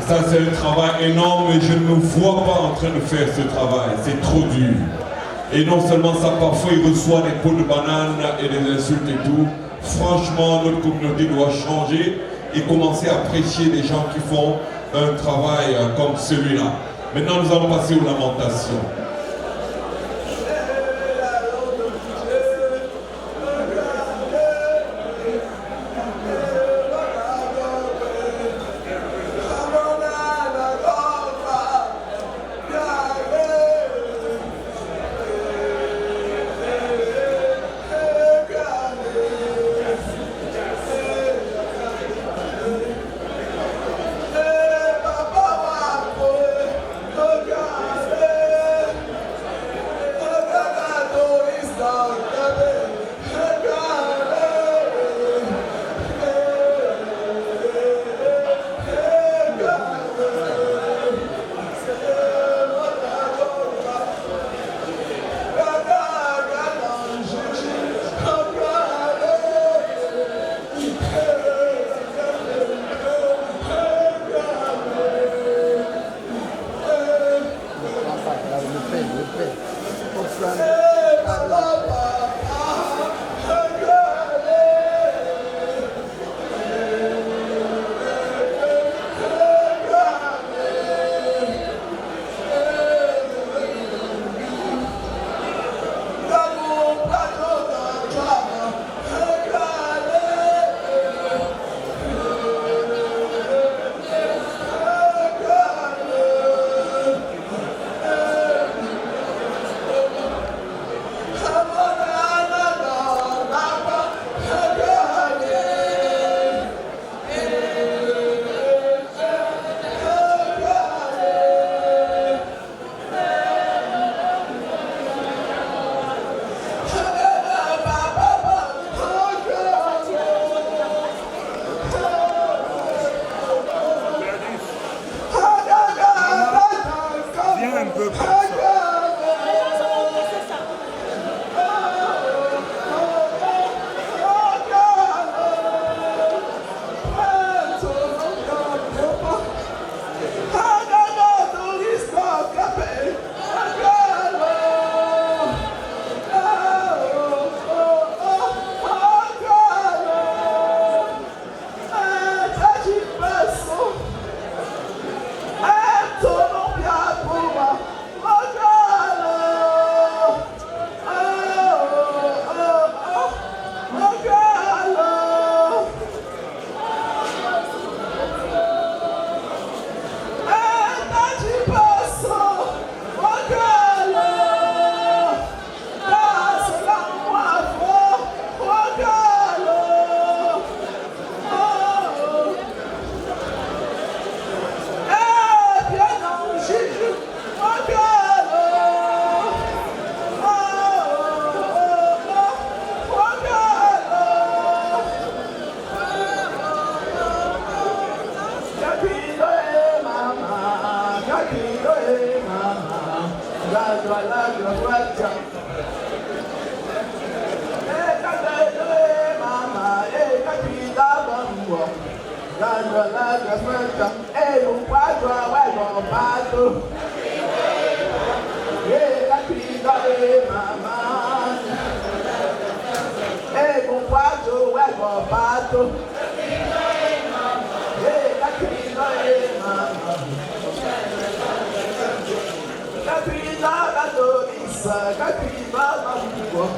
Ça, c'est un travail énorme et je ne me vois pas en train de faire ce travail. C'est trop dur. Et non seulement ça, parfois il reçoit des pots de banane et des insultes et tout. Franchement, notre communauté doit changer et commencer à apprécier des gens qui font un travail comme celui-là. Maintenant, nous allons passer aux lamentations. Hey!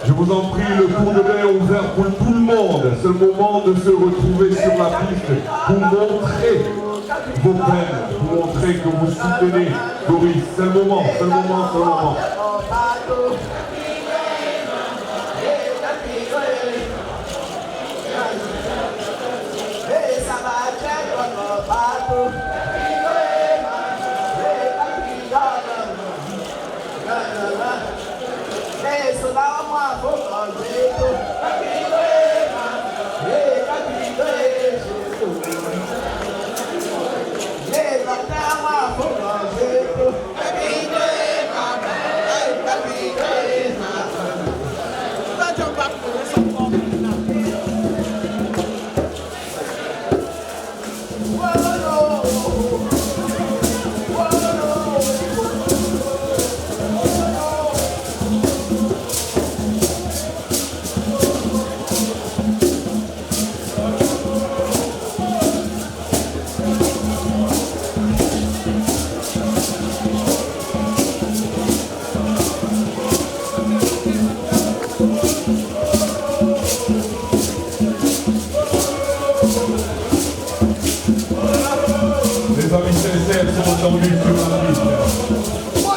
Je vous en prie, le cours de bain est ouvert pour tout le monde. C'est le moment de se retrouver sur la piste pour montrer vos peines, pour montrer que vous soutenez Doris. C'est le moment, c'est le moment, c'est le moment.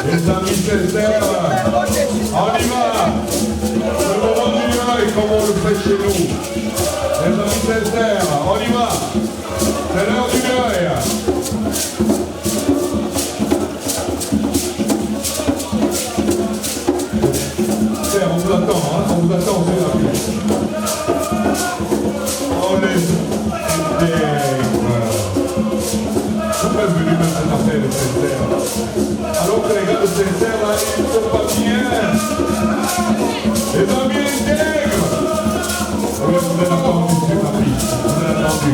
Les amis sincères, on y va. Le moment du deuil comme on le fait chez nous. Les amis sincères, on y va. C'est l'heure du deuil. On vous attend, hein, on vous attend sur la piste. On est intègre. Vous êtes venus mettre cette affaire de sincère. Alors que les gars de sincère, là, ils ne sont pas bien. Les amis intègres. Oui, vous êtes attendu sur la piste. Vous êtes attendu.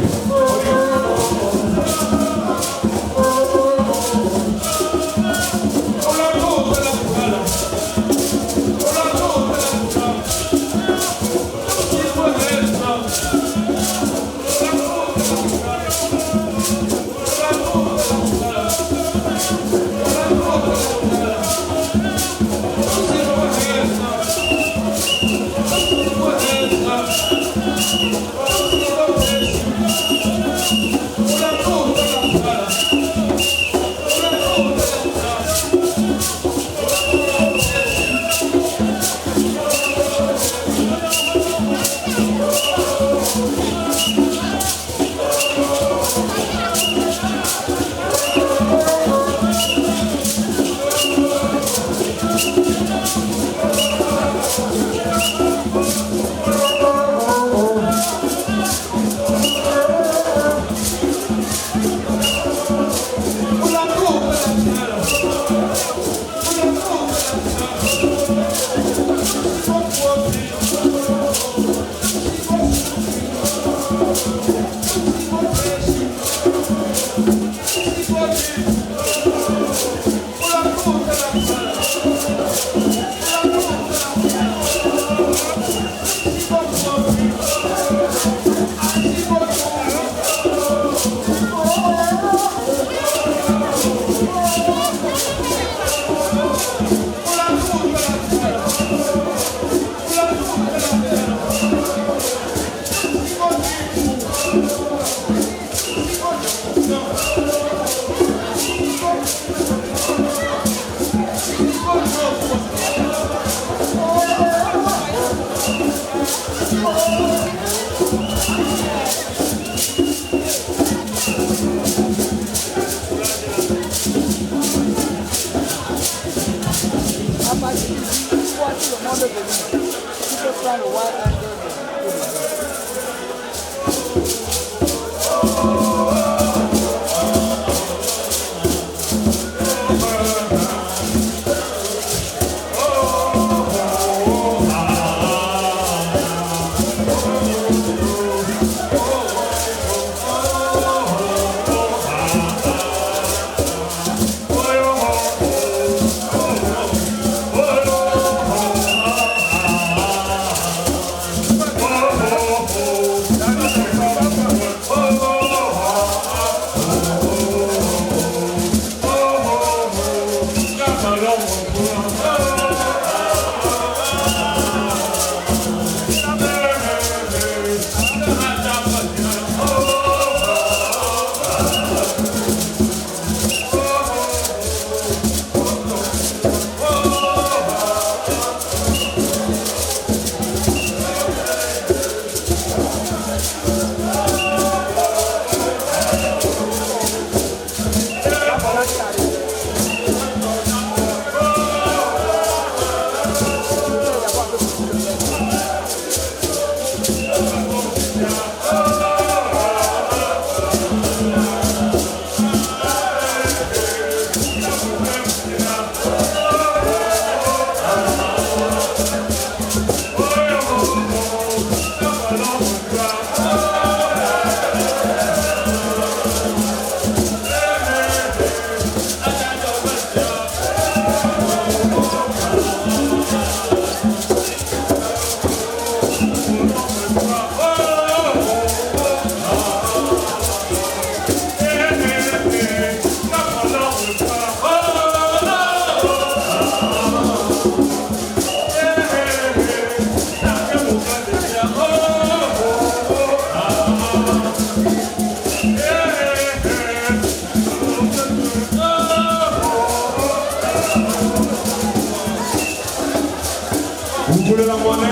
Vous voulez la monnaie?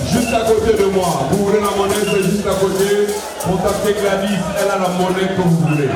Juste à côté de moi. Vous voulez la monnaie? C'est juste à côté. Contactez Gladys, elle a la monnaie que vous voulez.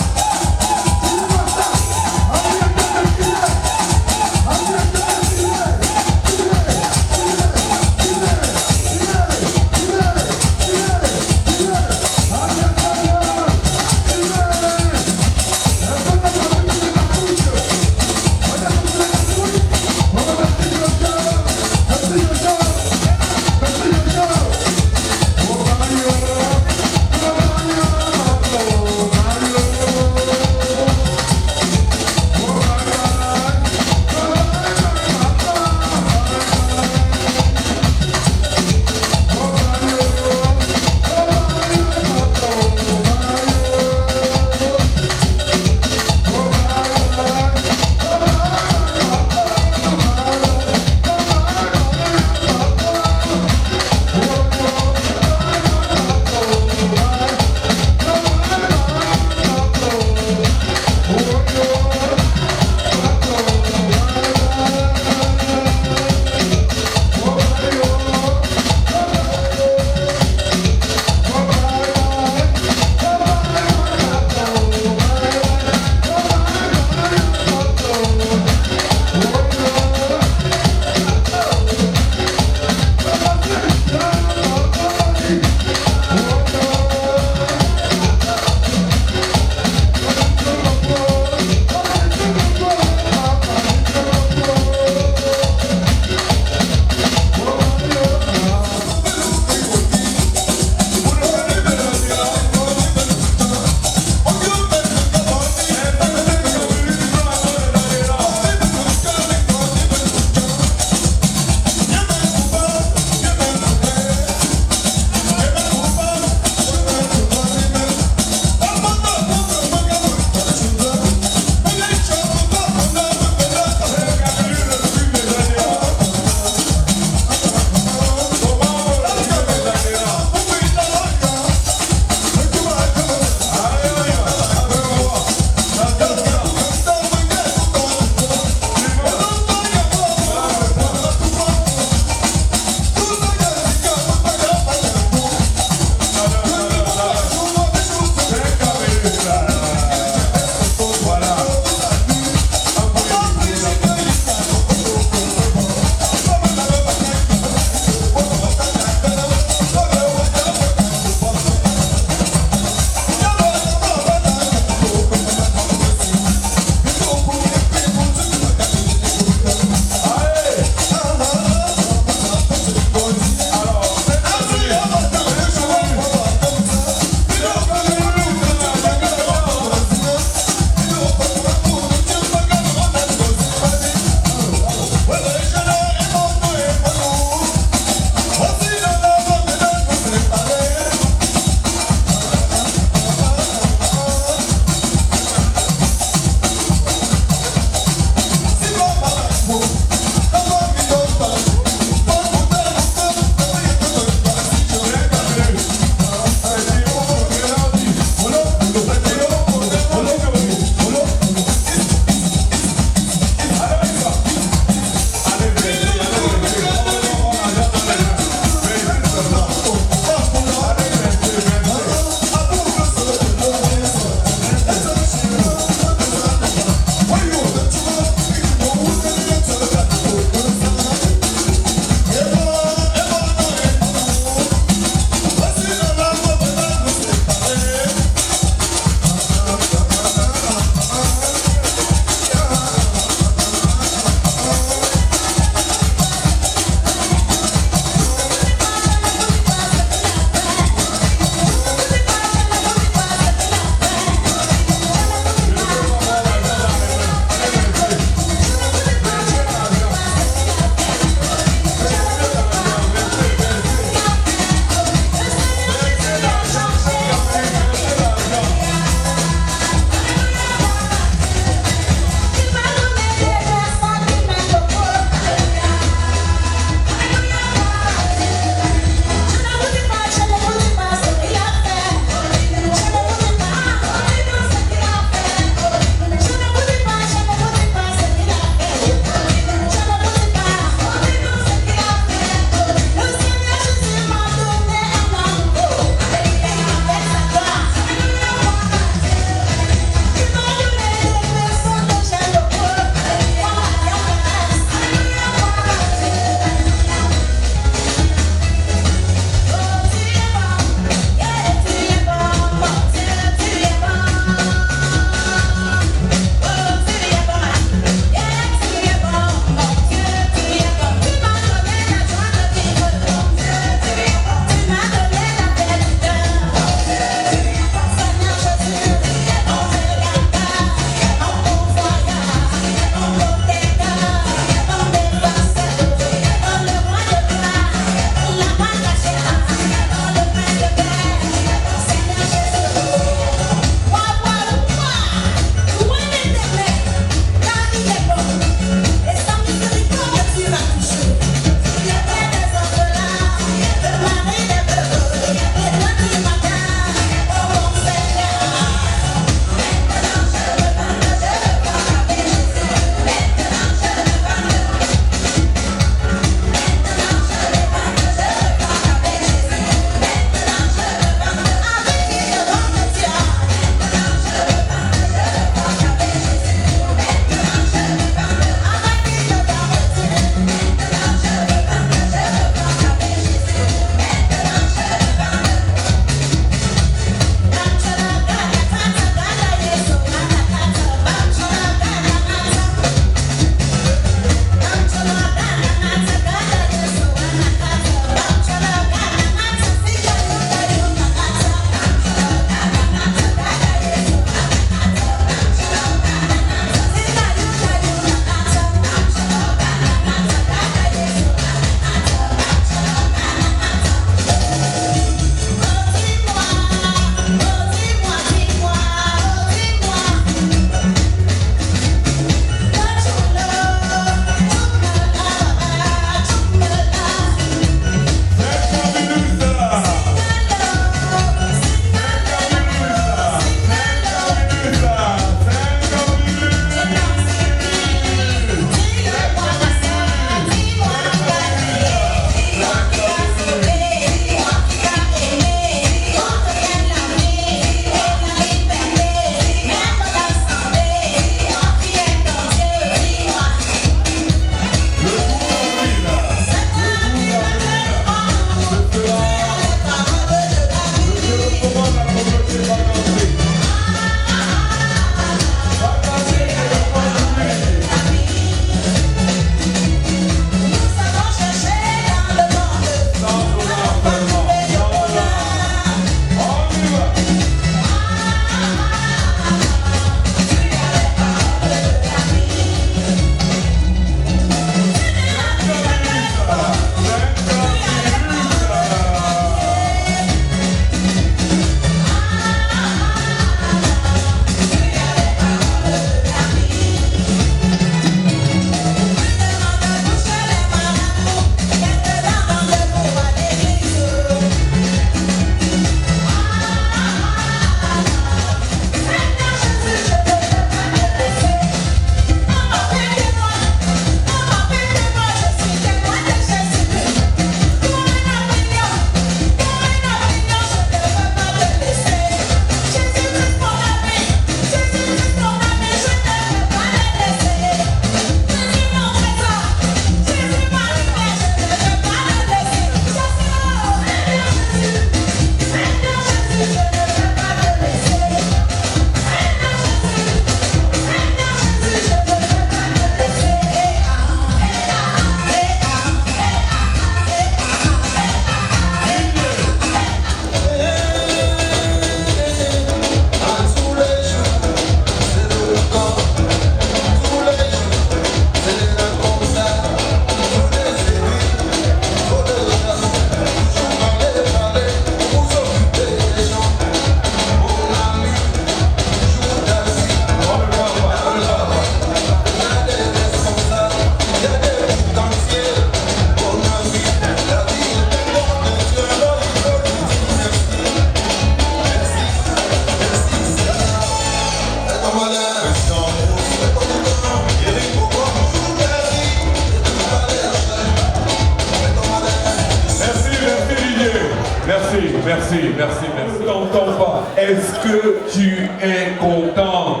merci. Je t'entends pas. Est-ce que tu es content?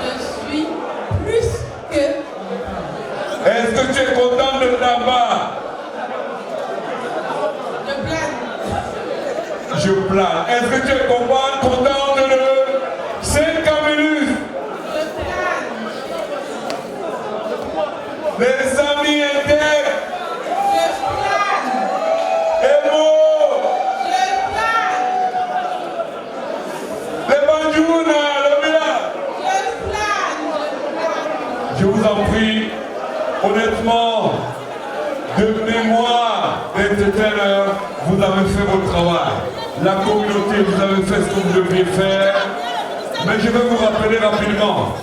Je suis plus que... Est-ce que tu es content de là-bas? Je plane. Est-ce que tu es content de le Saint-Camillus? Les amis intègres. Emo. Les Banjouna, le village. Je vous en prie, honnêtement, de mémoire d'être telle heure, vous avez fait votre travail. La communauté, vous avez fait ce que vous deviez faire. Mais je vais vous rappeler rapidement